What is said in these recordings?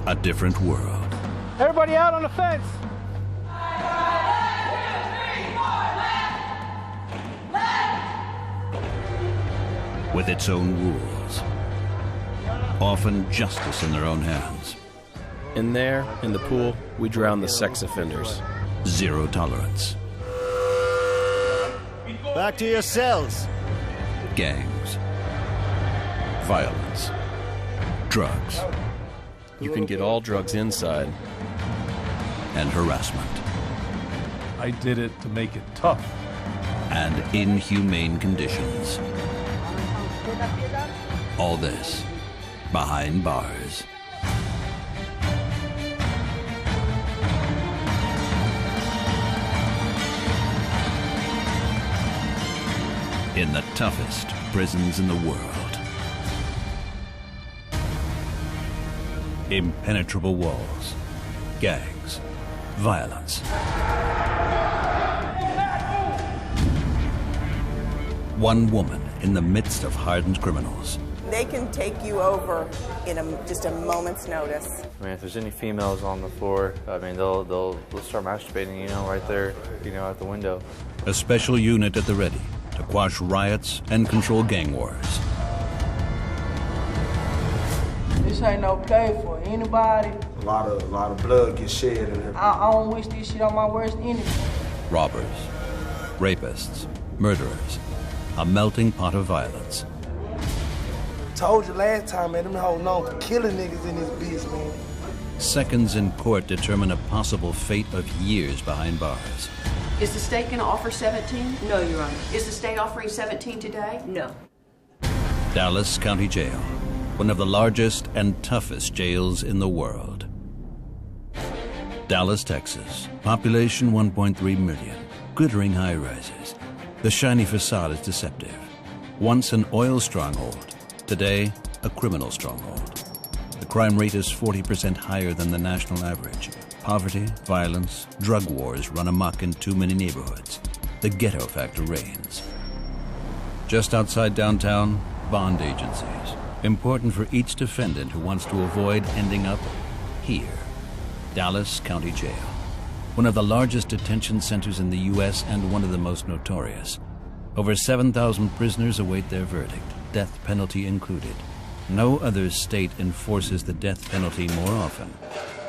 A different world. Everybody out on the fence. With its own rules. Often justice in their own hands. In there, in the pool, we drown the sex offenders. Zero tolerance. Back to your cells. Gangs. Violence. Drugs. You can get all drugs inside. And harassment. I did it to make it tough. And inhumane conditions. All this behind bars. In the toughest prisons in the world. Impenetrable walls, gangs, violence. One woman in the midst of hardened criminals. They can take you over in just a moment's notice. I mean, if there's any females on the floor, I mean, they'll start masturbating, you know, right there, you know, out the window. A special unit at the ready to quash riots and control gang wars. This ain't no play for anybody. A lot of blood gets shed in here. I don't wish this shit on my worst enemy. Robbers, rapists, murderers. A melting pot of violence. Told you last time, man, them hoes known for killing niggas in this bitch, man. Seconds in court determine a possible fate of years behind bars. Is the state going to offer 17? No, Your Honor. Is the state offering 17 today? No. Dallas County Jail, one of the largest and toughest jails in the world. Dallas, Texas, population 1.3 million, glittering high-rises. The shiny facade is deceptive. Once an oil stronghold, today a criminal stronghold. The crime rate is 40% higher than the national average. Poverty, violence, drug wars run amok in too many neighborhoods. The ghetto factor reigns. Just outside downtown, bond agencies. Important for each defendant who wants to avoid ending up here. Dallas County Jail. One of the largest detention centers in the U.S. and one of the most notorious. Over 7,000 prisoners await their verdict, death penalty included. No other state enforces the death penalty more often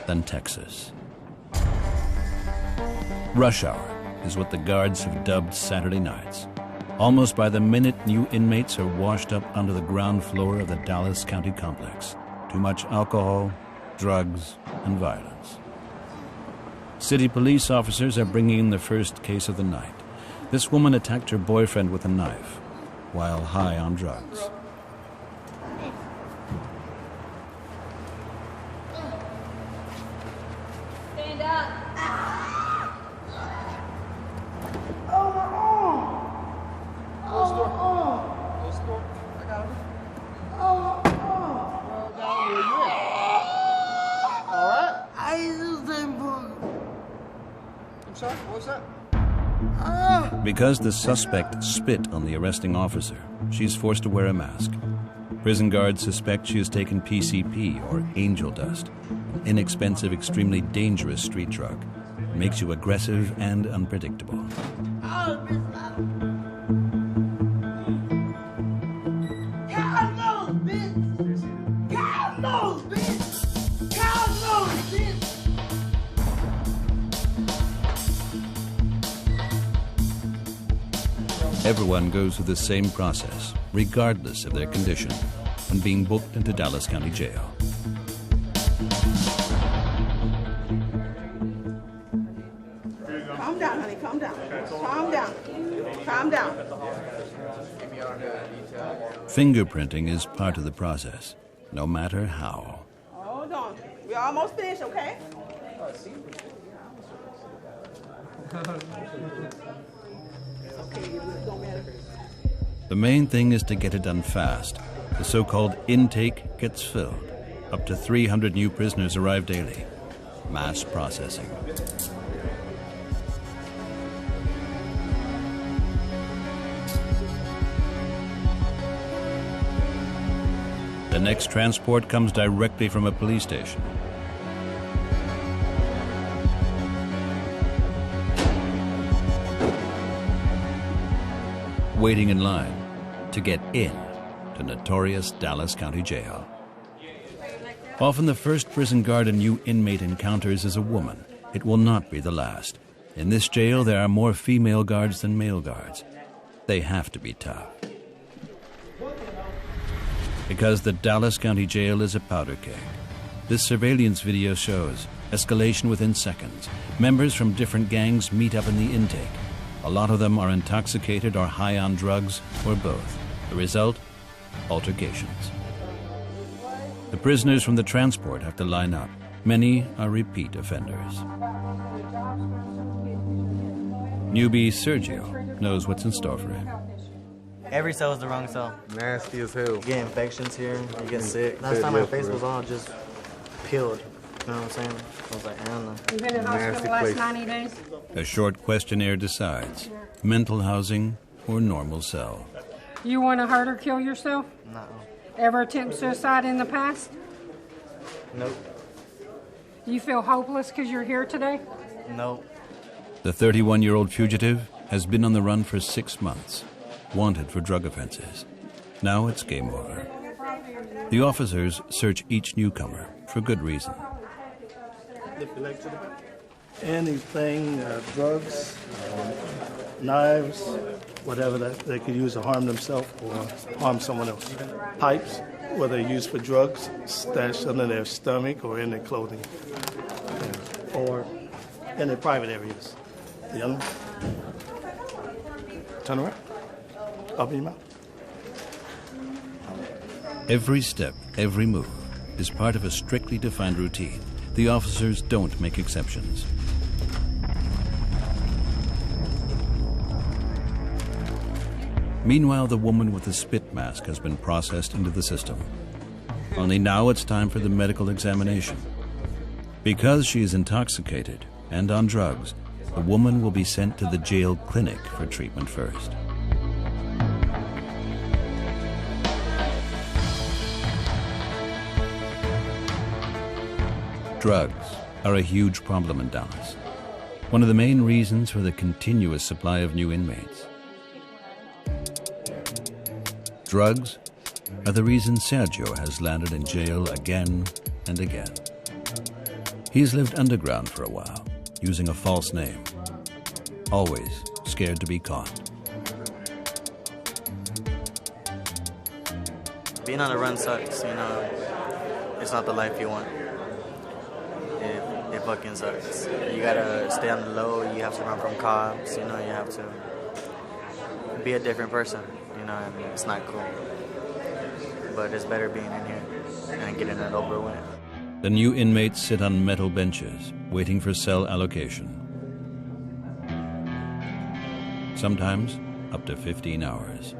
than Texas. Rush hour is what the guards have dubbed Saturday nights. Almost by the minute, new inmates are washed up onto the ground floor of the Dallas County complex. Too much alcohol, drugs, and violence. City police officers are bringing in the first case of the night. This woman attacked her boyfriend with a knife while high on drugs. Stand up. Oh, my arm! Close the door. Close the door. I got it. Oh, my arm! Well, down where you at? All right? I used them for... I'm sorry, what was that? Because the suspect spit on the arresting officer, she's forced to wear a mask. Prison guards suspect she has taken PCP, or angel dust, an inexpensive, extremely dangerous street drug. It makes you aggressive and unpredictable. Everyone goes through the same process, regardless of their condition, when being booked into Dallas County Jail. Calm down, honey, calm down. Calm down. Calm down. Fingerprinting is part of the process, no matter how. Hold on. We're almost finished, okay? The main thing is to get it done fast. The so-called intake gets filled. Up to 300 new prisoners arrive daily. Mass processing. The next transport comes directly from a police station. waiting in line to get in to notorious Dallas County Jail. Often the first prison guard a new inmate encounters is a woman. It will not be the last. In this jail, there are more female guards than male guards. They have to be tough. Because the Dallas County Jail is a powder keg. This surveillance video shows escalation within seconds. Members from different gangs meet up in the intake. A lot of them are intoxicated or high on drugs, or both. The result? Altercations. The prisoners from the transport have to line up. Many are repeat offenders. Newbie Sergio knows what's in store for him. Every cell is the wrong cell. Nasty as hell. You get infections here, you get sick. Last time my face was all just peeled. You know what I'm saying? I was like, I don't know. You've been in hospital the last 90 days? A short questionnaire decides mental housing or normal cell. You want to hurt or kill yourself? No. Ever attempt suicide in the past? Nope. You feel hopeless because you're here today? Nope. The 31-year-old fugitive has been on the run for 6 months, wanted for drug offenses. Now it's game over. The officers search each newcomer for good reason. Anything, drugs, knives, whatever that they could use to harm themselves or harm someone else. Pipes, whether used for drugs, stashed under their stomach or in their clothing, or in their private areas. The other one. Turn around. Open your mouth. Every step, every move is part of a strictly defined routine. The officers don't make exceptions. Meanwhile, the woman with the spit mask has been processed into the system. Only now it's time for the medical examination. Because she is intoxicated and on drugs, the woman will be sent to the jail clinic for treatment first. Drugs are a huge problem in Dallas. One of the main reasons for the continuous supply of new inmates. Drugs are the reason Sergio has landed in jail again and again. He's lived underground for a while, using a false name, always scared to be caught. Being on the run sucks, you know. It's not the life you want. It fucking sucks. You gotta stay on the low, you have to run from cops, you know, you have to be a different person, you know, and it's not cool. But it's better being in here and getting it over with. The new inmates sit on metal benches, waiting for cell allocation. Sometimes up to 15 hours.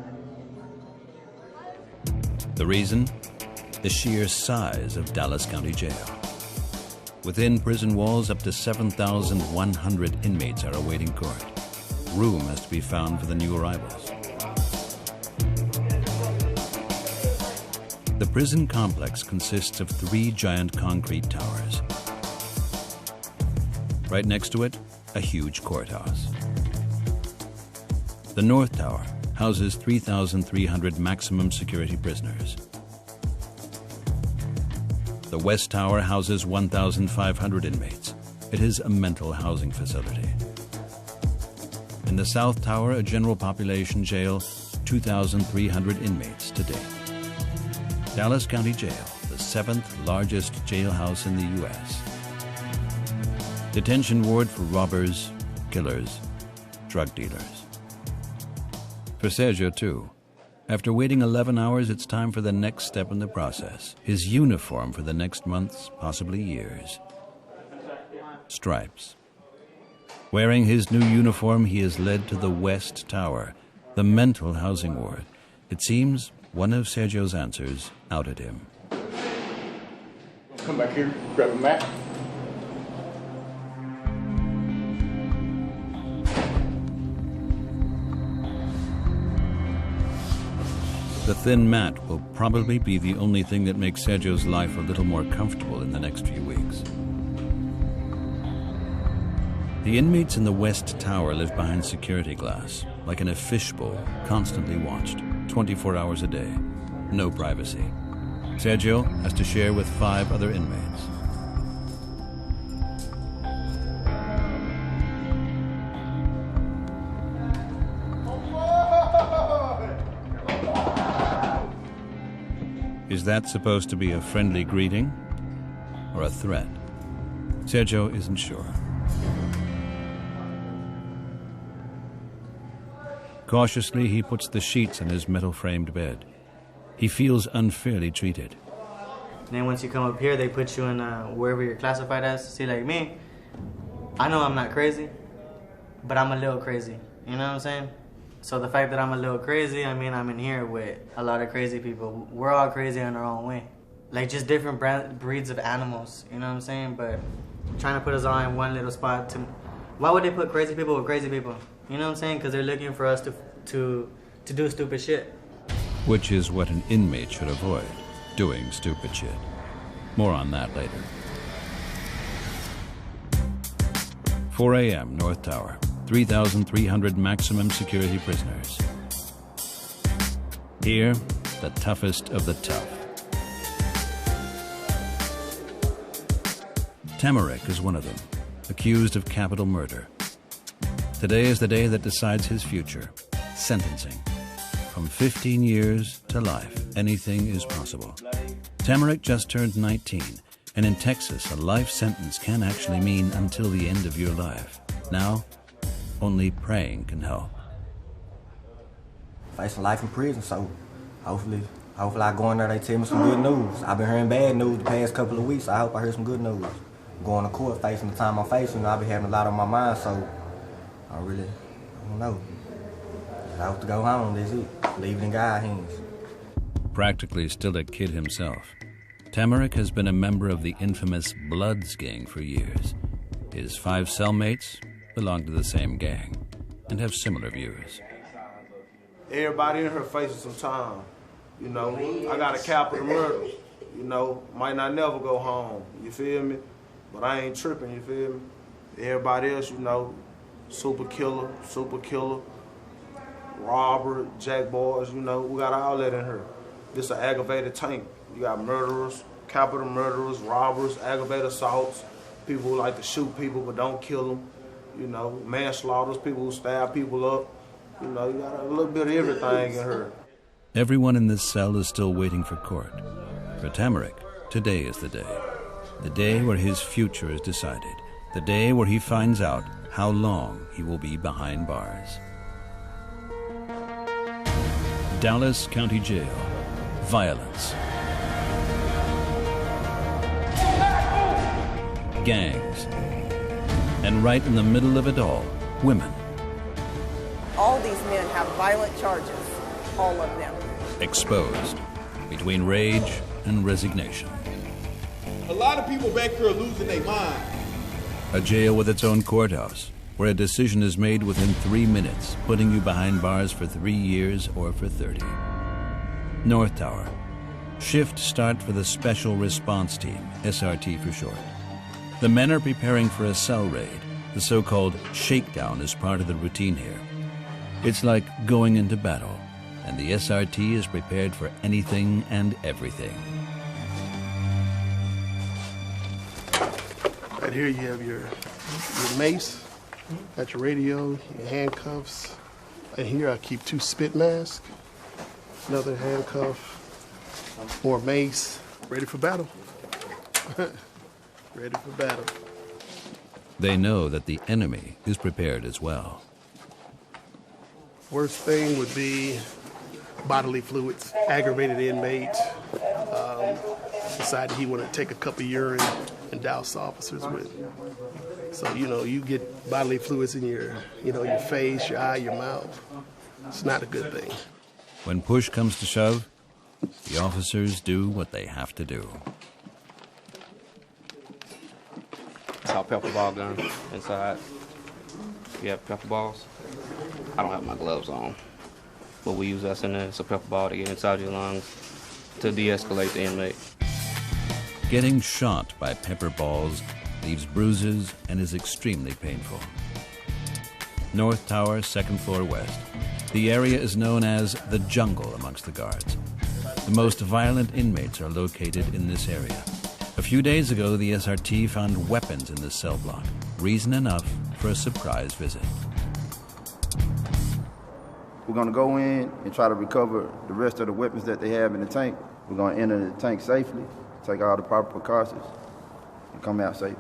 The reason? The sheer size of Dallas County Jail. Within prison walls, up to 7,100 inmates are awaiting court. Room has to be found for the new arrivals. The prison complex consists of 3 giant concrete towers. Right next to it, a huge courthouse. The North Tower houses 3,300 maximum security prisoners. The West Tower houses 1,500 inmates. It is a mental housing facility. In the South Tower, a general population jail, 2,300 inmates to date. Dallas County Jail, the 7th largest jailhouse in the U.S. Detention ward for robbers, killers, drug dealers. For Sergio, too. After waiting 11 hours, it's time for the next step in the process. His uniform for the next months, possibly years. Stripes. Wearing his new uniform, he is led to the West Tower, the mental housing ward. It seems one of Sergio's answers outed him. Come back here, grab a mat. The thin mat will probably be the only thing that makes Sergio's life a little more comfortable in the next few weeks. The inmates in the West Tower live behind security glass. like in a fishbowl, constantly watched, 24 hours a day. No privacy. Sergio has to share with 5 other inmates. Is that supposed to be a friendly greeting or a threat? Sergio isn't sure. Cautiously, he puts the sheets on his metal-framed bed. He feels unfairly treated. Then once you come up here, they put you in wherever you're classified as. See, like me, I know I'm not crazy, but I'm a little crazy. You know what I'm saying? So the fact that I'm a little crazy, I mean, I'm in here with a lot of crazy people. We're all crazy in our own way. Like, just different breeds of animals, you know what I'm saying? But trying to put us all in one little spot to... Why would they put crazy people with crazy people? You know what I'm saying? Because they're looking for us to do stupid shit. Which is what an inmate should avoid, doing stupid shit. More on that later. 4 a.m., North Tower. 3,300 maximum security prisoners. Here, the toughest of the tough. Tamarick is one of them, accused of capital murder. Today is the day that decides his future. Sentencing. From 15 years to life, anything is possible. Tamarick just turned 19, and in Texas, a life sentence can actually mean until the end of your life. Now, only praying can help. Facing life in prison, so hopefully I go in there, they tell me some good news. I've been hearing bad news the past couple of weeks. I hope I hear some good news. Going to court, facing the time I'm facing, I've been having a lot on my mind, so I don't know. I hope to go home, that's it. Leave it in God's hands. Practically still a kid himself, Tamarick has been a member of the infamous Bloods gang for years. His 5 cellmates belong to the same gang and have similar views. Everybody in here facing some time. You know, I got a capital murder. You know, might not never go home. You feel me? But I ain't tripping, you feel me? Everybody else, you know, super killer, robber, jack boys, you know, we got all that in here. This an aggravated tank. You got murderers, capital murderers, robbers, aggravated assaults, people who like to shoot people but don't kill them. You know, manslaughters, people who stab people up. You know, you got a little bit of everything in here. Everyone in this cell is still waiting for court. For Tamarick, today is the day. The day where his future is decided. The day where he finds out how long he will be behind bars. Dallas County Jail. Violence. Gangs. And right in the middle of it all, women. All these men have violent charges, all of them. Exposed between rage and resignation. A lot of people back here are losing their mind. A jail with its own courthouse, where a decision is made within 3 minutes, putting you behind bars for 3 years or for 30. North Tower. Shift start for the Special Response Team, SRT for short. The men are preparing for a cell raid. The so-called shakedown is part of the routine here. It's like going into battle, and the SRT is prepared for anything and everything. Right here you have your mace, got your radio, your handcuffs. And here I keep 2 spit masks, another handcuff, more mace, ready for battle. Ready for battle. They know that the enemy is prepared as well. Worst thing would be bodily fluids. Aggravated inmate decided he wanted to take a cup of urine and douse officers with. So, you know, you get bodily fluids in your face, your eye, your mouth. It's not a good thing. When push comes to shove, the officers do what they have to do. It's our pepper ball gun inside. We have pepper balls. I don't have my gloves on, but we use us in there. It's a pepper ball to get inside your lungs to de-escalate the inmate. Getting shot by pepper balls leaves bruises and is extremely painful. North Tower, second floor west. The area is known as the jungle amongst the guards. The most violent inmates are located in this area. A few days ago, the SRT found weapons in this cell block, reason enough for a surprise visit. We're going to go in and try to recover the rest of the weapons that they have in the tank. We're going to enter the tank safely, take all the proper precautions, and come out safe.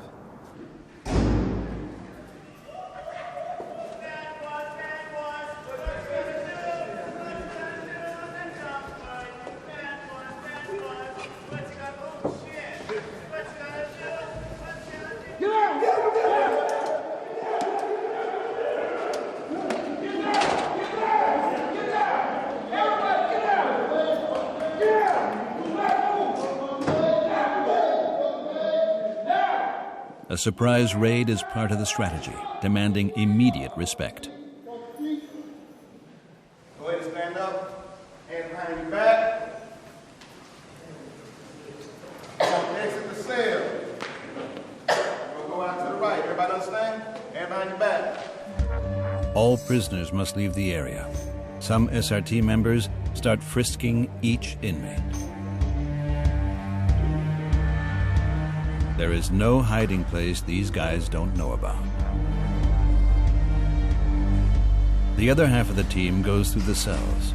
A surprise raid is part of the strategy, demanding immediate respect. Go ahead and stand up, hands behind your back. Exit the cell. We'll go out to the right. Everybody understand? Hand behind your back. All prisoners must leave the area. Some SRT members start frisking each inmate. There is no hiding place these guys don't know about. The other half of the team goes through the cells.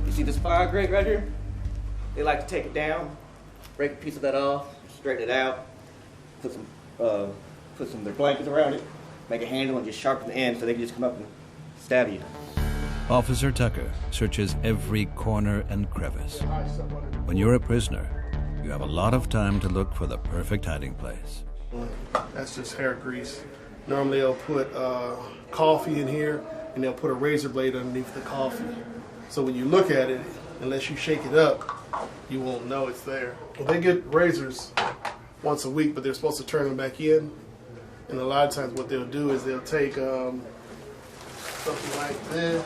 You see this fire grate right here? They like to take it down, break a piece of that off, straighten it out, put some of their blankets around it, make a handle and just sharpen the end so they can just come up and stab you. Officer Tucker searches every corner and crevice. When you're a prisoner, you have a lot of time to look for the perfect hiding place. That's just hair grease. Normally they'll put coffee in here and they'll put a razor blade underneath the coffee. So when you look at it, unless you shake it up, you won't know it's there. Well, they get razors once a week, but they're supposed to turn them back in. And a lot of times what they'll do is they'll take something like this.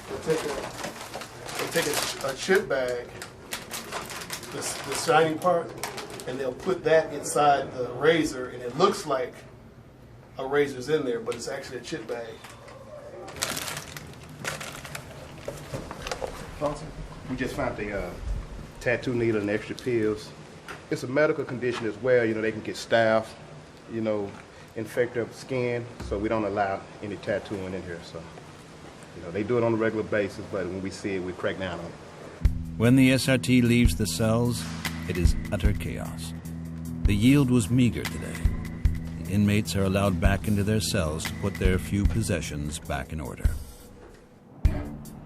They'll take a chip bag, the shiny part, and they'll put that inside the razor, and it looks like a razor's in there, but it's actually a chip bag. We just found the tattoo needle and extra pills. It's a medical condition as well. You know, they can get staph, you know, infect their skin, so we don't allow any tattooing in here. So, you know, they do it on a regular basis, but when we see it, we crack down on it. When the SRT leaves the cells, it is utter chaos. The yield was meager today. The inmates are allowed back into their cells to put their few possessions back in order.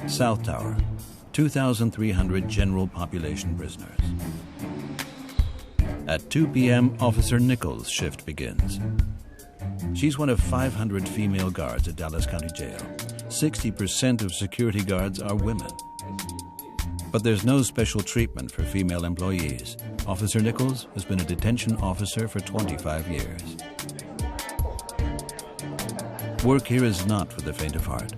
South Tower, 2,300 general population prisoners. At 2 p.m., Officer Nichols' shift begins. She's one of 500 female guards at Dallas County Jail. 60% of security guards are women. But there's no special treatment for female employees. Officer Nichols has been a detention officer for 25 years. Work here is not for the faint of heart.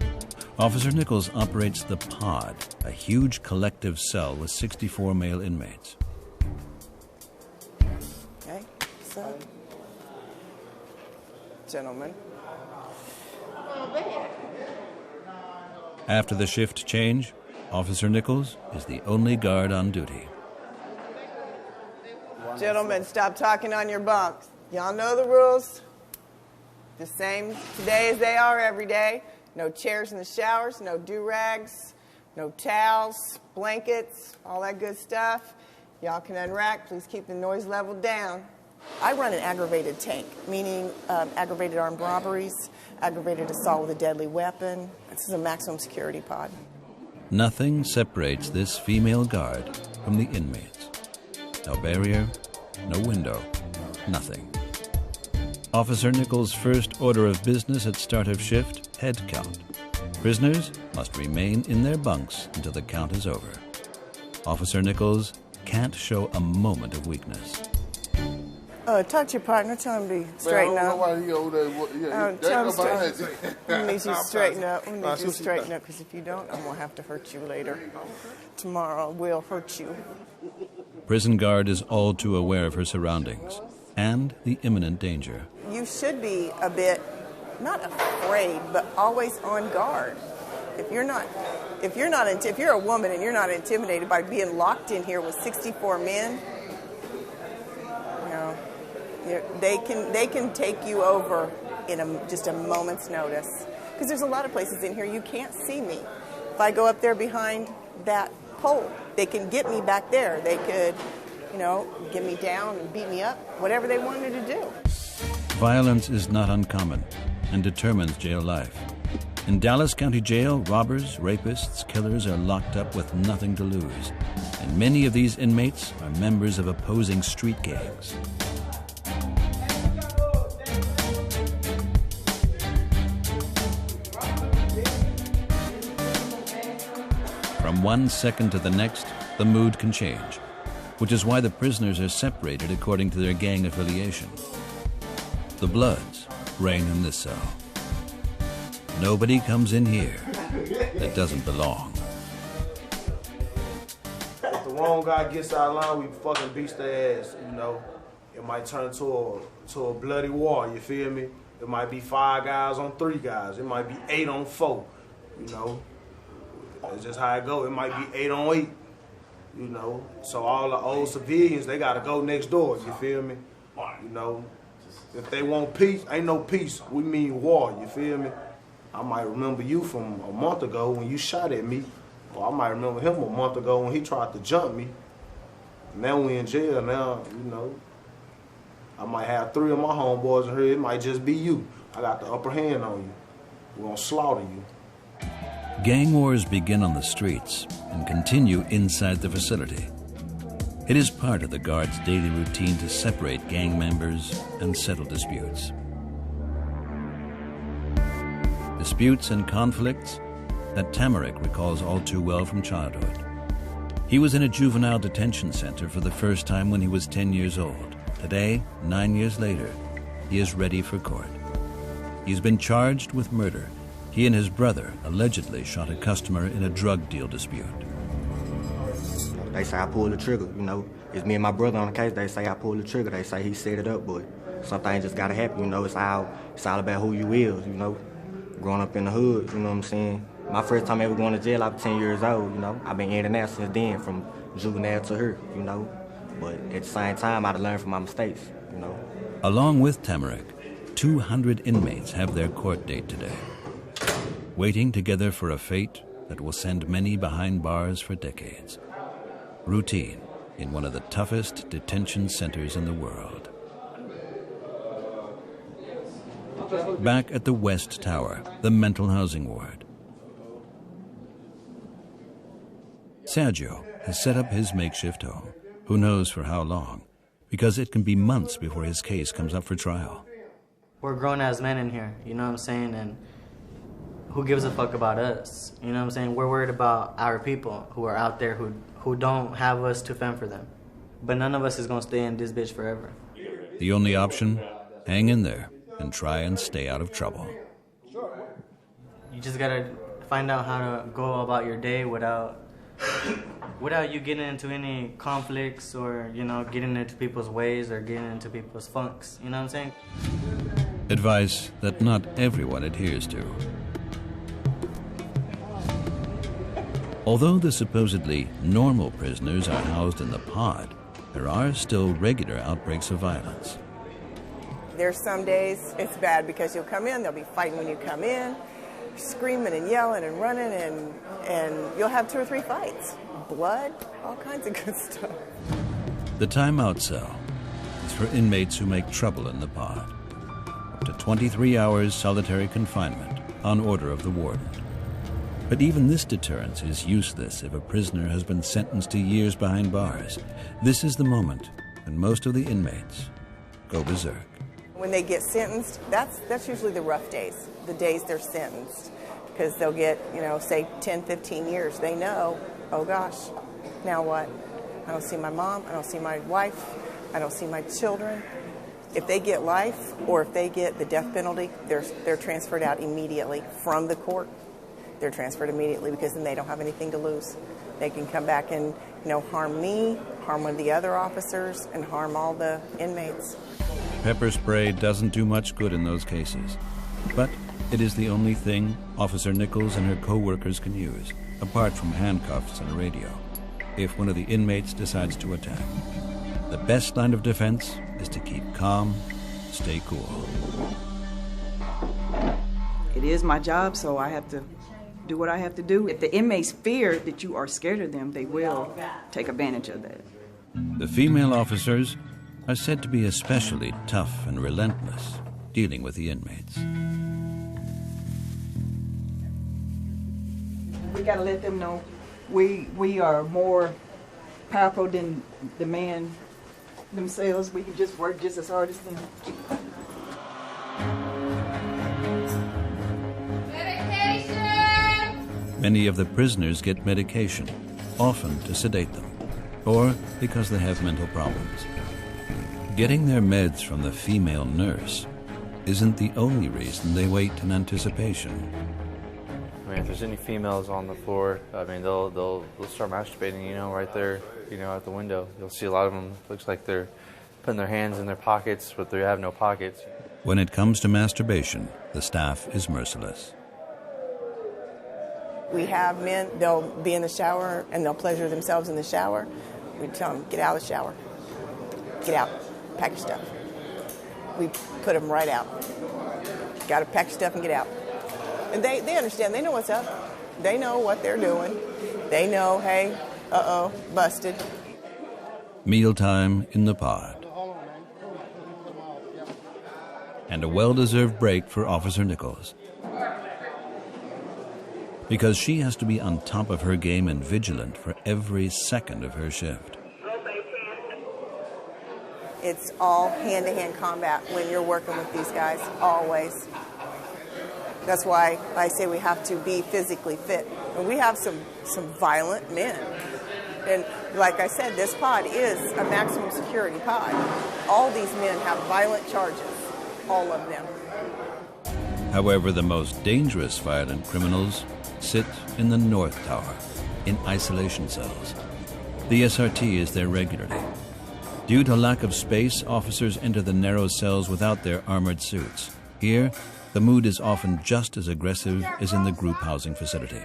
Officer Nichols operates the Pod, a huge collective cell with 64 male inmates. Okay, so, gentlemen. After the shift change, Officer Nichols is the only guard on duty. Gentlemen, stop talking on your bunks. Y'all know the rules. The same today as they are every day. No chairs in the showers, no do-rags, no towels, blankets, all that good stuff. Y'all can unrack. Please keep the noise level down. I run an aggravated tank, meaning aggravated armed robberies, aggravated assault with a deadly weapon. This is a maximum security pod. Nothing separates this female guard from the inmates. No barrier, no window, nothing. Officer Nichols' first order of business at start of shift, head count. Prisoners must remain in their bunks until the count is over. Officer Nichols can't show a moment of weakness. Talk to your partner, tell him to straighten up. Tell him he needs you to straighten up. We need you to straighten up, because if you don't, I'm going to have to hurt you later. Tomorrow we'll hurt you. Prison guard is all too aware of her surroundings and the imminent danger. You you should be a bit, not afraid, but always on guard. If you're a woman and you're not intimidated by being locked in here with 64 men, you know, they can take you over in just a moment's notice. Because there's a lot of places in here you can't see me. If I go up there behind that pole, they can get me back there. They could, you know, get me down and beat me up, whatever they wanted to do. Violence is not uncommon and determines jail life. In Dallas County Jail, robbers, rapists, killers are locked up with nothing to lose. And many of these inmates are members of opposing street gangs. From 1 second to the next, the mood can change, which is why the prisoners are separated according to their gang affiliation. The Bloods reign in this cell. Nobody comes in here that doesn't belong. If the wrong guy gets out of line, we fucking beat their ass, you know. It might turn to a bloody war, you feel me? It might be 5 guys on 3 guys. It might be 8 on 4, you know. That's just how it go. It might be 8 on 8, you know. So all the old civilians, they gotta go next door, you feel me? You know, if they want peace, ain't no peace. We mean war, you feel me? I might remember you from a month ago when you shot at me, or I might remember him a month ago when he tried to jump me. Now we in jail now, you know. I might have 3 of my homeboys in here, it might just be you. I got the upper hand on you. We're gonna slaughter you. Gang wars begin on the streets and continue inside the facility. It is part of the guards' daily routine to separate gang members and settle disputes. Disputes and conflicts that Tamarick recalls all too well from childhood. He was in a juvenile detention center for the first time when he was 10 years old. Today, 9 years later, he is ready for court. He's been charged with murder. He and his brother allegedly shot a customer in a drug deal dispute. They say I pulled the trigger, you know. It's me and my brother on the case. They say I pulled the trigger. They say he set it up, but something just gotta happen, you know. It's all about who you is, you know. Growing up in the hood, you know what I'm saying? My first time ever going to jail, I was 10 years old, you know. I've been in and out since then, from juvenile to here, you know. But at the same time, I'd learned from my mistakes, you know. Along with Tamarick, 200 inmates have their court date today, waiting together for a fate that will send many behind bars for decades. Routine in one of the toughest detention centers in the world. Back at the West Tower, the mental housing ward. Sergio has set up his makeshift home. Who knows for how long? Because it can be months before his case comes up for trial. We're grown-ass men in here, you know what I'm saying? And who gives a fuck about us? You know what I'm saying? We're worried about our people who are out there who don't have us to fend for them. But none of us is gonna stay in this bitch forever. The only option? Hang in there and try and stay out of trouble. You just gotta find out how to go about your day without you getting into any conflicts or, you know, getting into people's ways or getting into people's funks. You know what I'm saying? Advice that not everyone adheres to. Although the supposedly normal prisoners are housed in the pod, there are still regular outbreaks of violence. There's some days it's bad because you'll come in, they'll be fighting when you come in, screaming and yelling and running, and you'll have 2 or 3 fights. Blood, all kinds of good stuff. The timeout cell is for inmates who make trouble in the pod. Up to 23 hours solitary confinement on order of the warden. But even this deterrence is useless if a prisoner has been sentenced to years behind bars. This is the moment when most of the inmates go berserk. When they get sentenced, that's usually the rough days, the days they're sentenced. Because they'll get, you know, say 10, 15 years. They know, oh gosh, now what? I don't see my mom, I don't see my wife, I don't see my children. If they get life or if they get the death penalty, they're transferred out immediately from the court. They're transferred immediately because then they don't have anything to lose. They can come back and, you know, harm me, harm one of the other officers, and harm all the inmates. pepper spray doesn't do much good in those cases. But it is the only thing Officer Nichols and her co-workers can use, apart from handcuffs and a radio, if one of the inmates decides to attack. The best line of defense is to keep calm, stay cool. It is my job, so I have to do what I have to do. If the inmates fear that you are scared of them, they will take advantage of that. The female officers are said to be especially tough and relentless, dealing with the inmates. We gotta let them know we are more powerful than the man themselves. We can just work just as hard as them. Many of the prisoners get medication, often to sedate them, or because they have mental problems. Getting their meds from the female nurse isn't the only reason they wait in anticipation. I mean, if there's any females on the floor, I mean, they'll start masturbating, you know, right there, you know, out the window. You'll see a lot of them, looks like they're putting their hands in their pockets, but they have no pockets. When it comes to masturbation, the staff is merciless. We have men, they'll be in the shower and they'll pleasure themselves in the shower. We tell them, get out of the shower. Get out, pack your stuff. We put them right out. Got to pack your stuff and get out. And they understand, they know what's up. They know what they're doing. They know, hey, busted. Mealtime in the pod. And a well-deserved break for Officer Nichols, because she has to be on top of her game and vigilant for every second of her shift. It's all hand-to-hand combat when you're working with these guys, always. That's why I say we have to be physically fit. And we have some violent men. And like I said, this pod is a maximum security pod. All these men have violent charges, all of them. However, the most dangerous violent criminals sit in the North Tower, in isolation cells. The SRT is there regularly. Due to lack of space, officers enter the narrow cells without their armored suits. Here, the mood is often just as aggressive as in the group housing facility.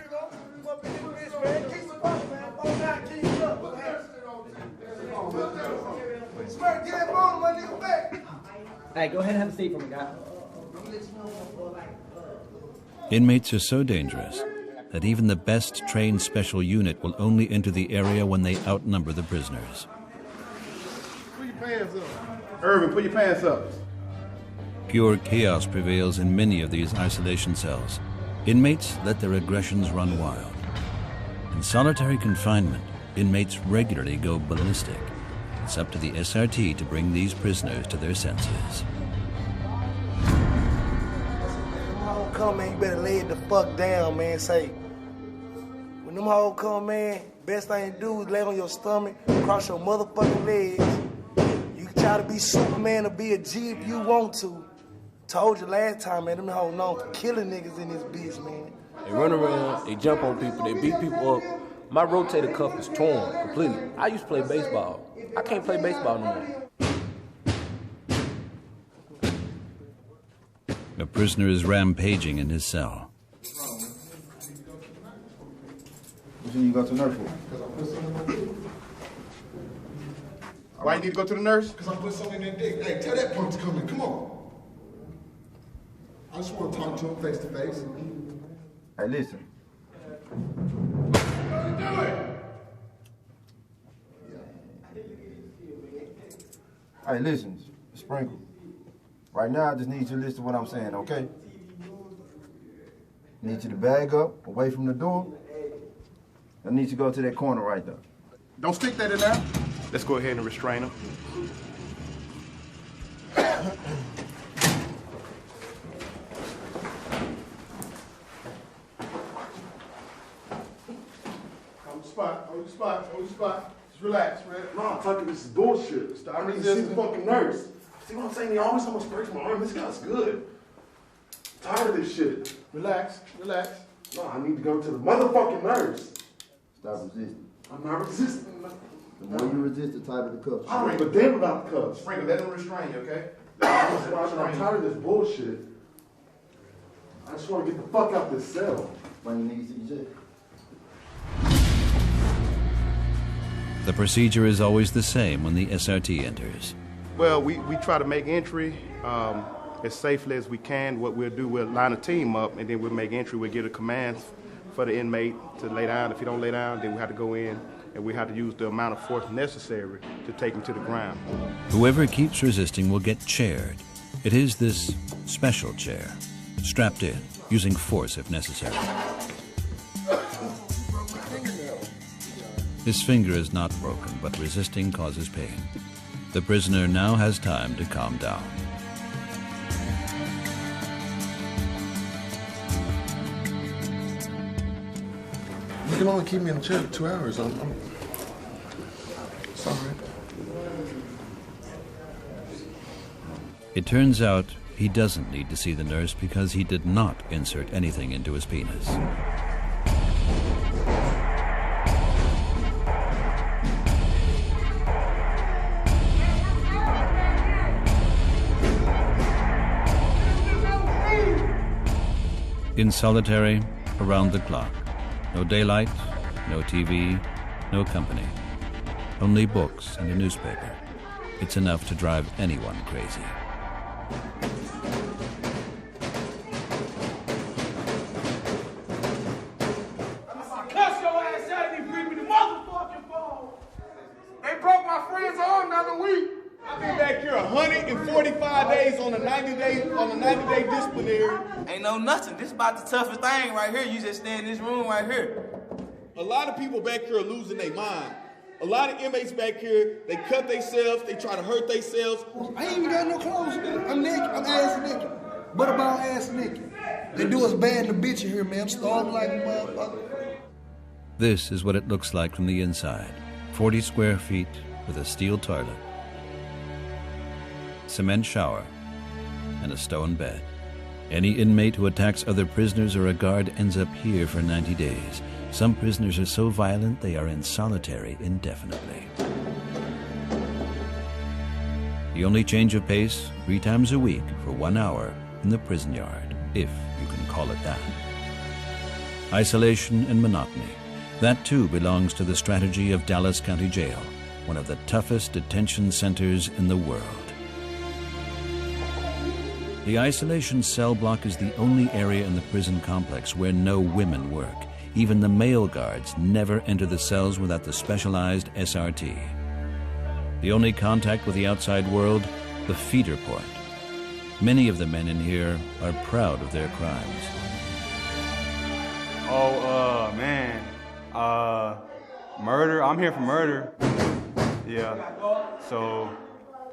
Hey, go ahead and have a seat for me, guy. Inmates are so dangerous that even the best trained special unit will only enter the area when they outnumber the prisoners. Put your pants up. Irvin, put your pants up. Pure chaos prevails in many of these isolation cells. Inmates let their aggressions run wild. In solitary confinement, inmates regularly go ballistic. It's up to the SRT to bring these prisoners to their senses. Come, man, you better lay it the fuck down, man. Say, when them hoes come, man, best thing to do is lay on your stomach, cross your motherfucking legs. You can try to be Superman or be a G if you want to. Told you last time, man, them hoes known for killing niggas in this bitch, man. They run around, they jump on people, they beat people up. My rotator cuff is torn completely. I used to play baseball. I can't play baseball no more. A prisoner is rampaging in his cell. What you go to the nurse for? Why you need to go to the nurse? Because I put something in that dick. Hey, tell that punk to come in. Come on. I just want to talk to him face to face. Hey, listen. Hey, listen, Sprinkle. Right now, I just need you to listen to what I'm saying, okay? I need you to bag up, away from the door. I need you to go to that corner right there. Don't stick that in there. Let's go ahead and restrain him. Hold the spot. Just relax, man. No, fucking this is bullshit. Stop I need to resisting. see the fucking nurse. See what I'm saying? He always almost breaks my arm. This guy's good. I'm tired of this shit. Relax. No, I need to go to the motherfucking nurse. Stop resisting. I'm not resisting. The more you resist, the tighter the cuffs. I don't give a damn about the cuffs. Sprinkle, let him restrain you, okay? I'm tired of this bullshit. I just want to get the fuck out this cell. The procedure is always the same when the SRT enters. Well, we try to make entry as safely as we can. What we'll do, we'll line a team up, and then we'll make entry. We'll give a command for the inmate to lay down. If he don't lay down, then we have to go in, and we have to use the amount of force necessary to take him to the ground. Whoever keeps resisting will get chaired. It is this special chair, strapped in, using force if necessary. His finger is not broken, but resisting causes pain. The prisoner now has time to calm down. You can only keep me in the chair for 2 hours. It's all right. It turns out he doesn't need to see the nurse because he did not insert anything into his penis. In solitary, around the clock. No daylight, no TV, no company. Only books and a newspaper. It's enough to drive anyone crazy. Cuss your ass out and bring me the motherfucking phone. They broke my friend's arm the other week. I've been back here 145 days on a 90-day disciplinary. Ain't no nothing. This is about the toughest thing right here. You just stay in this room right here. A lot of people back here are losing their mind. A lot of inmates back here, they cut themselves, they try to hurt themselves. I ain't even got no clothes. I'm naked. I'm ass naked. But about ass naked. They do us bad in the bitch in here, man. I'm starving like a motherfucker. This is what it looks like from the inside. 40 square feet with a steel toilet, cement shower, and a stone bed. Any inmate who attacks other prisoners or a guard ends up here for 90 days. Some prisoners are so violent they are in solitary indefinitely. The only change of pace, 3 times a week for 1 hour in the prison yard, if you can call it that. Isolation and monotony. That too belongs to the strategy of Dallas County Jail, one of the toughest detention centers in the world. The isolation cell block is the only area in the prison complex where no women work. Even the male guards never enter the cells without the specialized SRT. The only contact with the outside world, the feeder point. Many of the men in here are proud of their crimes. Oh, man. Murder. I'm here for murder. Yeah. So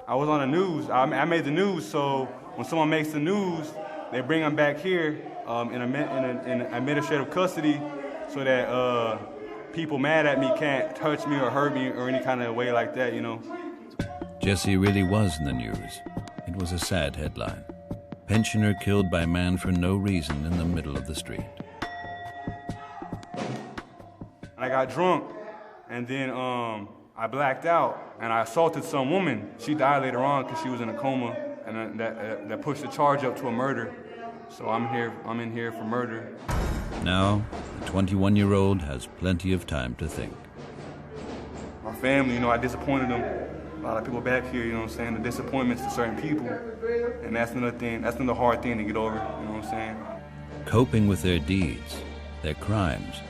I was on the news. I made the news, so when someone makes the news, they bring them back here in administrative custody so that people mad at me can't touch me or hurt me or any kind of way like that, you know. Jesse really was in the news. It was a sad headline. Pensioner killed by man for no reason in the middle of the street. I got drunk, and then I blacked out, and I assaulted some woman. She died later on because she was in a coma, and that pushed the charge up to a murder. So I'm in here for murder. Now, the 21-year-old has plenty of time to think. My family, you know, I disappointed them. A lot of people back here, you know what I'm saying, the disappointments to certain people. And that's another thing, that's another hard thing to get over, you know what I'm saying? Coping with their deeds, their crimes,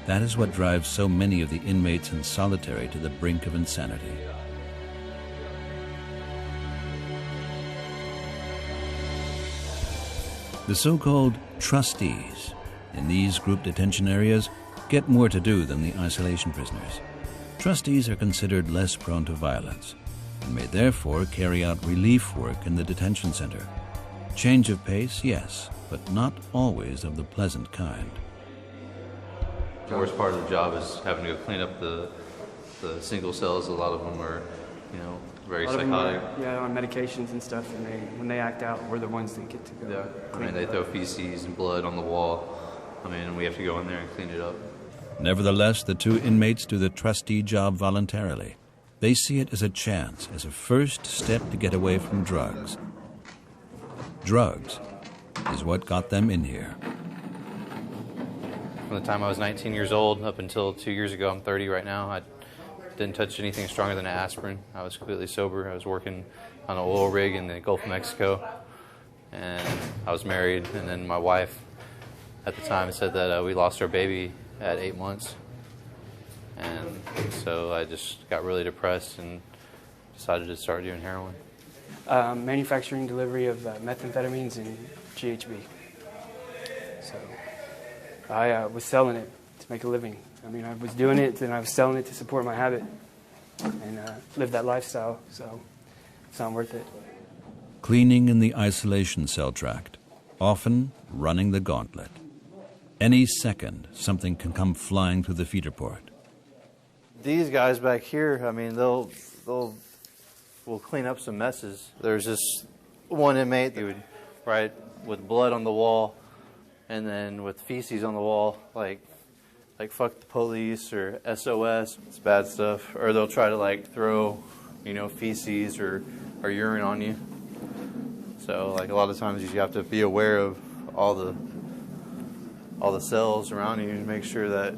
that is what drives so many of the inmates in solitary to the brink of insanity. The so-called trustees in these group detention areas get more to do than the isolation prisoners. Trustees are considered less prone to violence and may therefore carry out relief work in the detention center. Change of pace, yes, but not always of the pleasant kind. The worst part of the job is having to go clean up the single cells. A lot of them are, you know, very psychotic. Yeah, on medications and stuff, and when they act out, we're the ones that get to go. Yeah, I mean, they throw feces and blood on the wall. I mean, and we have to go in there and clean it up. Nevertheless, the 2 inmates do the trustee job voluntarily. They see it as a chance, as a first step to get away from drugs. Drugs is what got them in here. From the time I was 19 years old up until 2 years ago, I'm 30 right now, I didn't touch anything stronger than aspirin. I was completely sober. I was working on an oil rig in the Gulf of Mexico, and I was married, and then my wife at the time said that we lost our baby at 8 months. And so I just got really depressed and decided to start doing heroin. Manufacturing delivery of methamphetamines and GHB. So I was selling it to make a living. I mean, I was doing it and I was selling it to support my habit and live that lifestyle, so it's not worth it. Cleaning in the isolation cell tract, often running the gauntlet. Any second, something can come flying through the feeder port. These guys back here, I mean, we'll clean up some messes. There's this one inmate that would write with blood on the wall and then with feces on the wall, like fuck the police or SOS. It's bad stuff. Or they'll try to like throw, feces or urine on you. So like a lot of times you have to be aware of all the cells around you to make sure that,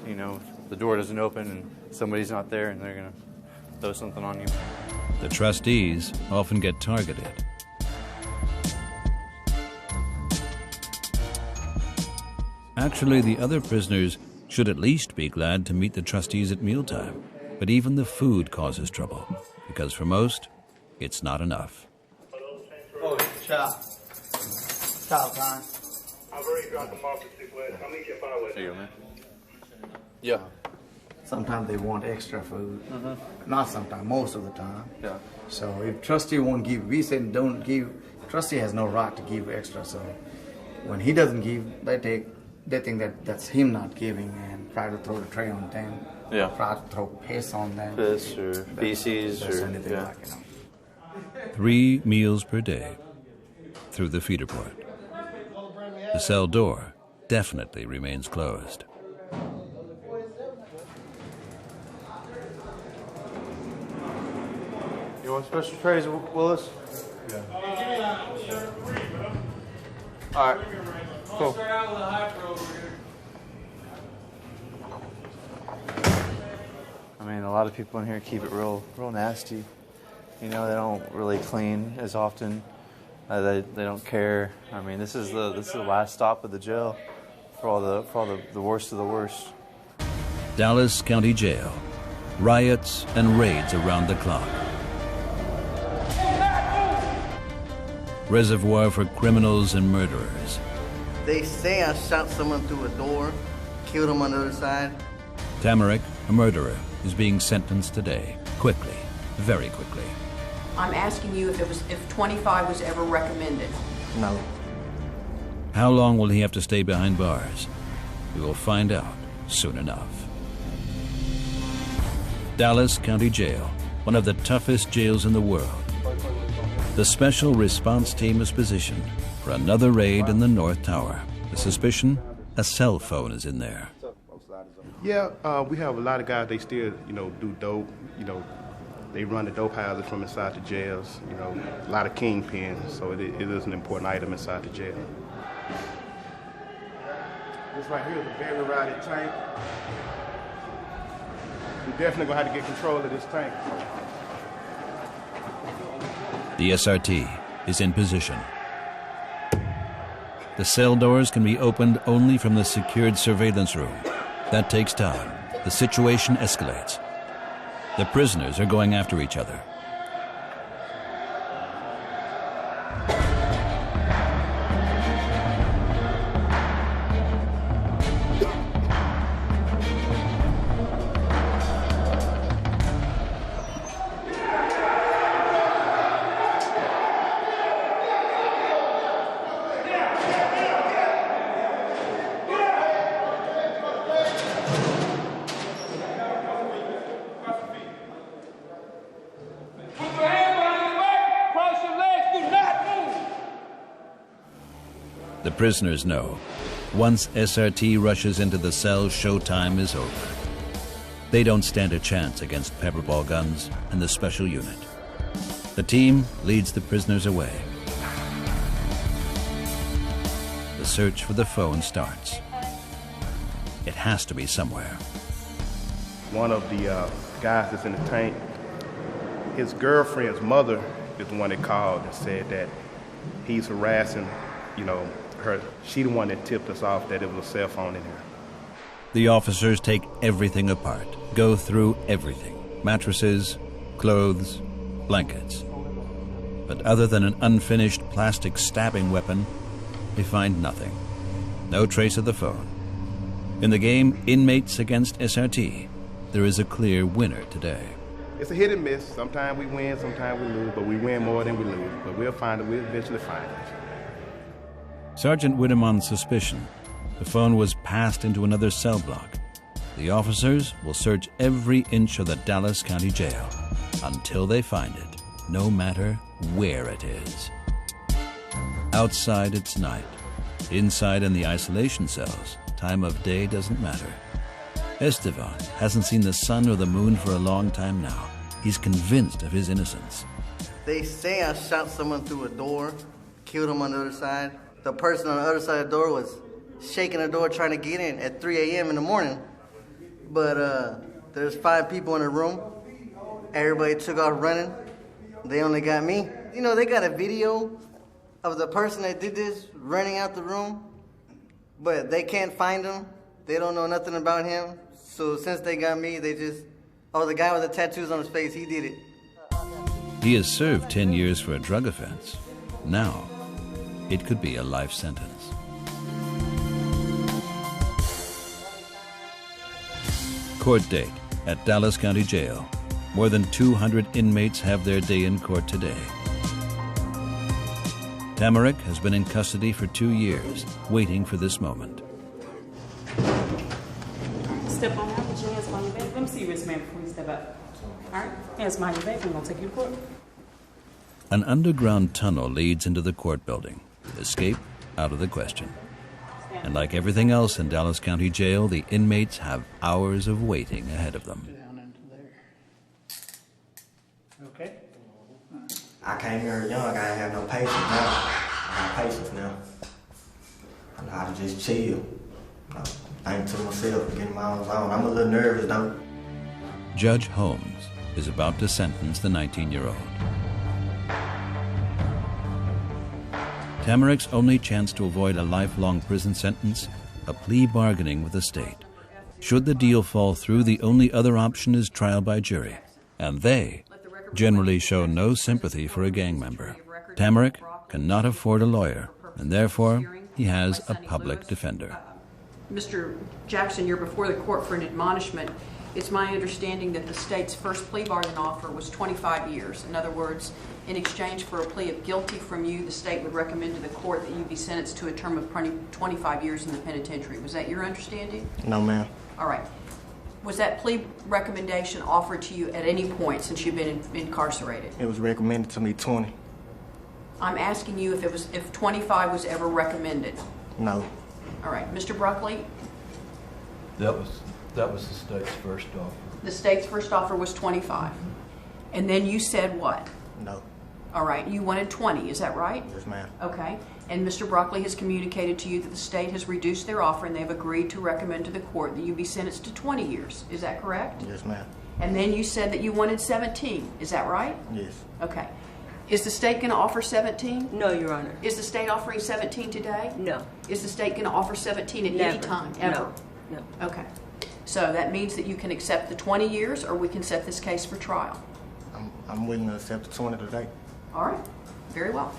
the door doesn't open and somebody's not there and they're going to throw something on you. The trustees often get targeted. Actually, the other prisoners should at least be glad to meet the trustees at mealtime. But even the food causes trouble, because for most, it's not enough. Oh, chop. Chop time. I've already dropped them off at 6 West. I'll meet you at 5 West. There you go, man. Yeah. Sometimes they want extra food. Not sometimes, most of the time. Yeah. So if trustee won't give, we say don't give. Trustee has no right to give extra. So when he doesn't give, they think that that's him not giving and try to throw the tray on them. Yeah. Try to throw piss on them. Piss or feces or anything yeah. like it. 3 meals per day through the feeder port. The cell door definitely remains closed. You want special trays, Willis? Yeah. All right. Cool. I mean, a lot of people in here keep it real nasty. They don't really clean as often. They don't care. I mean, this is the last stop of the jail for all the worst of the worst. Dallas County Jail. Riots and raids around the clock. Reservoir for criminals and murderers. They say I shot someone through a door, killed him on the other side. Tamarick, a murderer, is being sentenced today. Quickly, very quickly. I'm asking you if 25 was ever recommended. No. How long will he have to stay behind bars? We will find out soon enough. Dallas County Jail, one of the toughest jails in the world. The Special Response Team is positioned for another raid in the North Tower. The suspicion, a cell phone is in there. Yeah, we have a lot of guys, they still, do dope, they run the dope houses from inside the jails, a lot of kingpins, so it is an important item inside the jail. This right here is a very rowdy tank. We're definitely gonna have to get control of this tank. The SRT is in position. The cell doors can be opened only from the secured surveillance room. That takes time. The situation escalates. The prisoners are going after each other. The prisoners know, once SRT rushes into the cell, showtime is over. They don't stand a chance against pepperball guns and the special unit. The team leads the prisoners away. the search for the phone starts. It has to be somewhere. One of the guys that's in the tank, his girlfriend's mother is the one that called and said that he's harassing, her. She the one that tipped us off that it was a cell phone in here. The officers take everything apart, go through everything. Mattresses, clothes, blankets. But other than an unfinished plastic stabbing weapon, they find nothing. No trace of the phone. In the game Inmates Against SRT, there is a clear winner today. It's a hit and miss. Sometimes we win, sometimes we lose, but we win more than we lose. But we'll find it. We'll eventually find it. Sergeant Whittemon's suspicion, the phone was passed into another cell block. The officers will search every inch of the Dallas County Jail until they find it, no matter where it is. Outside, it's night. Inside, in the isolation cells, time of day doesn't matter. Estevan hasn't seen the sun or the moon for a long time now. He's convinced of his innocence. They say I shot someone through a door, killed him on the other side. The person on the other side of the door was shaking the door trying to get in at 3 a.m. in the morning. But there's 5 people in the room. Everybody took off running. They only got me. They got a video of the person that did this running out the room, but they can't find him. They don't know nothing about him. So since they got me, they just, the guy with the tattoos on his face, he did it. He has served 10 years for a drug offense. Now, it could be a life sentence. Court date at Dallas County Jail. More than 200 inmates have their day in court today. Tamarick has been in custody for 2 years, waiting for this moment. Step on out, put your hands behind your back. Let me see your wrist, man, before you step up. All right, hands behind your back. I'm going to take you to court. An underground tunnel leads into the court building. Escape out of the question. And like everything else in Dallas County Jail, the inmates have hours of waiting ahead of them. Okay. I came here young, I ain't have no patience now. I got patience now. I know how to just chill. Think to myself, get my own zone. I'm a little nervous though. Judge Holmes is about to sentence the 19-year-old. Tamarick's only chance to avoid a lifelong prison sentence, a plea bargaining with the state. Should the deal fall through, the only other option is trial by jury, and they generally show no sympathy for a gang member. Tamarick cannot afford a lawyer, and therefore he has a public defender. Mr. Jackson, you're before the court for an admonishment. It's my understanding that the state's first plea bargain offer was 25 years. In other words, in exchange for a plea of guilty from you, the state would recommend to the court that you be sentenced to a term of 25 years in the penitentiary. Was that your understanding? No, ma'am. All right. Was that plea recommendation offered to you at any point since you've been incarcerated? It was recommended to me 20. I'm asking you if 25 was ever recommended. No. All right. Mr. Bruckley? That was the state's first offer. The state's first offer was 25. And then you said what? No. All right. You wanted 20. Is that right? Yes, ma'am. Okay. And Mr. Broccoli has communicated to you that the state has reduced their offer and they've agreed to recommend to the court that you be sentenced to 20 years. Is that correct? Yes, ma'am. And then you said that you wanted 17. Is that right? Yes. Okay. Is the state going to offer 17? No, Your Honor. Is the state offering 17 today? No. Is the state going to offer 17 at any time, ever? No. Okay. So that means that you can accept the 20 years or we can set this case for trial. I'm willing to accept the 20 today. All right. Very well.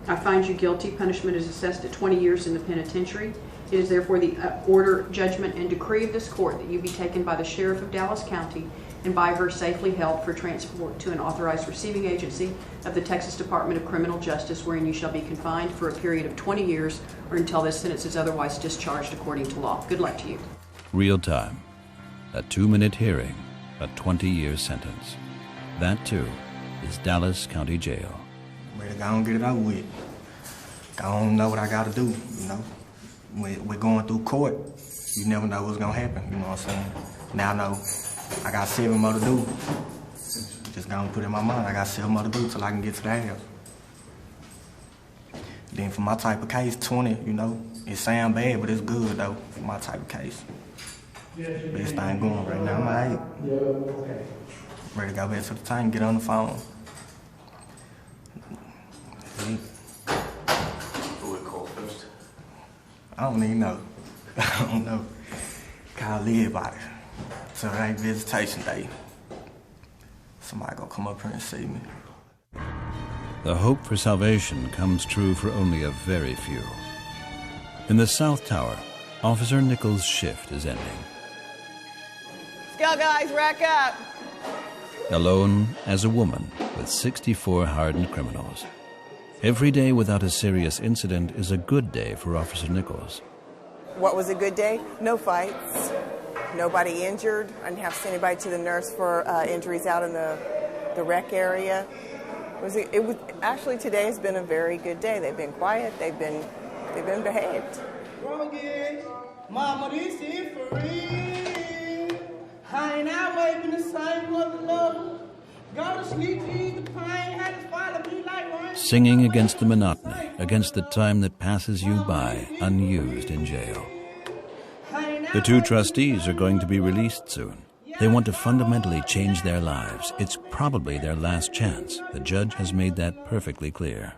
I find you guilty. Punishment is assessed at 20 years in the penitentiary. It is therefore the order, judgment, and decree of this court that you be taken by the Sheriff of Dallas County and by her safely held for transport to an authorized receiving agency of the Texas Department of Criminal Justice, wherein you shall be confined for a period of 20 years or until this sentence is otherwise discharged according to law. Good luck to you. Real time. A 2-minute hearing, a 20-year sentence. That, too, is Dallas County Jail. Ready to go and get it over with. I don't know what I got to do, you know. We're going through court. You never know what's going to happen, you know what I'm saying? Now I know I got 7 more to do. Just going to put it in my mind, I got 7 more to do till I can get to the house. Then for my type of case, 20, you know, It sound bad, but it's good though for my type of case. Best thing going right now. I'm alright. Ready to go back to the tank, get on the phone. Who would call first? I don't even know. I don't know. Call everybody. It's a right visitation day. Somebody gonna come up here and see me. The hope for salvation comes true for only a very few. In the South Tower, Officer Nichols' shift is ending. Scout guys, rack up. Alone as a woman with 64 hardened criminals. Every day without a serious incident is a good day for Officer Nichols. What was a good day? No fights. Nobody injured. I didn't have to send anybody to the nurse for injuries out in the rec area. It was actually, today has been a very good day. They've been quiet. They've been behaved. Mama, this is for real. I ain't out waving the same mother love. Go to sleep, ease the pain, had to follow me like rain. Singing against the monotony, against the time that passes you by unused in jail. The two trustees are going to be released soon. They want to fundamentally change their lives. It's probably their last chance. The judge has made that perfectly clear.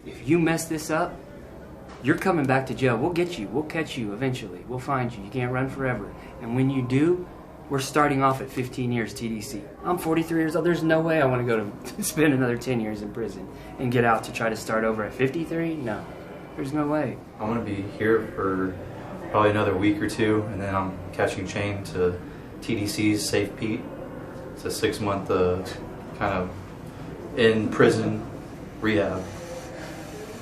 If you mess this up, you're coming back to jail. We'll get you. We'll catch you eventually. We'll find you. You can't run forever. And when you do, we're starting off at 15 years TDC. I'm 43 years old. There's no way I want to go to spend another 10 years in prison and get out to try to start over at 53. No, there's no way. I'm going to be here for probably another week or two, and then I'm catching chain to TDC's Safe Pete. It's a 6-month kind of in prison rehab,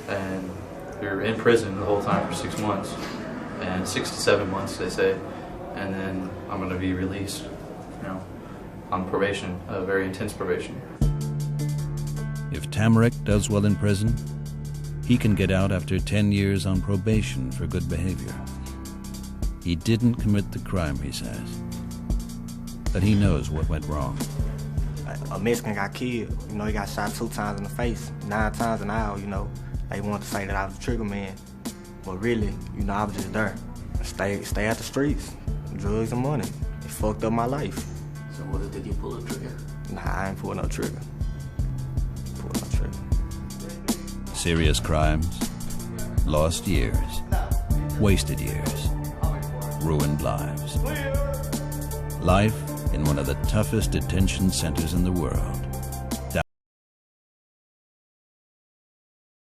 and you're in prison the whole time for 6 months, and 6 to 7 months they say, and then I'm going to be released, on probation, a very intense probation. If Tamarick does well in prison, he can get out after 10 years on probation for good behavior. He didn't commit the crime, he says, but he knows what went wrong. A Mexican got killed. He got shot 2 times in the face, 9 times an hour, They wanted to say that I was a trigger man, but really, I was just there. Stay at the streets, drugs and money. It fucked up my life. So what did you pull a trigger? Nah, I ain't pulling no trigger. Serious crimes, lost years, wasted years, ruined lives. Life in one of the toughest detention centers in the world.